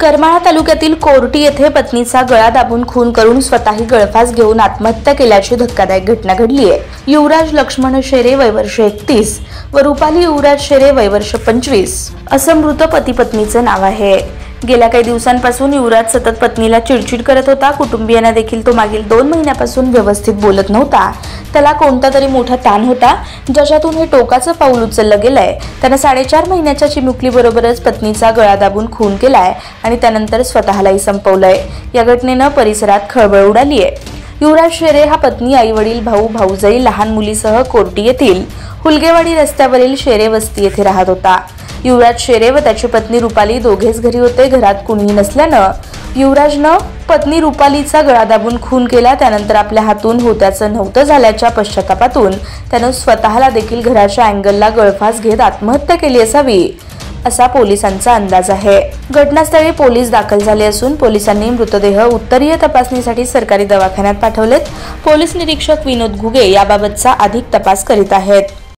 करमाळा तालुक्यातील कोर्टी येथे पत्नीचा गळा दाबून खून करून स्वतःही गळफास घेऊन आत्महत्या केल्याची धक्कादायक घटना घडली आहे। युवराज लक्ष्मण शेरे वय वर्ष 31 व रुपाली युवराज शेरे वय वर्ष 25 असं मृत पती पत्नीचं नाव आहे। गेल्या काही दिवसांपासून युवराज सतत पत्नीला चिडचिड करत होता। कुटुंबियांना देखील तो मागील 2 महिन्यापासून व्यवस्थित बोलत नव्हता। त्याला कोणता तरी मोठा ताण होता, ज्याच्यातून हे टोकाचं पाऊल उचललं गेलंय। त्यानं 4.5 महिन्याच्या चिमुकलीबरोबरच पत्नीचा गळा दाबून खून केलाय आणि त्यानंतर स्वतःलाही संपवलंय। या घटनेनं परिसरात खळबळ उडाली आहे। युवराज शेरे हा पत्नी, आई-वडील, भाऊ, भाऊजाई, लहान मुलीसह कोर्टी येथील हुलगेवाडी रस्त्यावरील शेरे वस्ती येथे राहत होता। युवराज शेरे व त्याची पत्नी रुपाली दोघेच घरी होते। घरात कुणीही नसल्यानं युवराजनं पत्नी रुपालीचा गळा दाबून खून केला। त्यानंतर आपल्या हातून होत्याचं नव्हतं झाल्याच्या पश्चातापातून त्यानं स्वतःला देखील घराच्या अँगलला गळफास घेत आत्महत्या केली असावी असा पोलिसांचा अंदाज आहे। घटनास्थळी पोलीस दाखल झाले असून पोलिसांनी मृतदेह उत्तरीय तपासणीसाठी सरकारी दवाखान्यात पाठवलेत। पोलीस निरीक्षक विनोद घुगे याबाबतचा अधिक तपास करीत आहेत।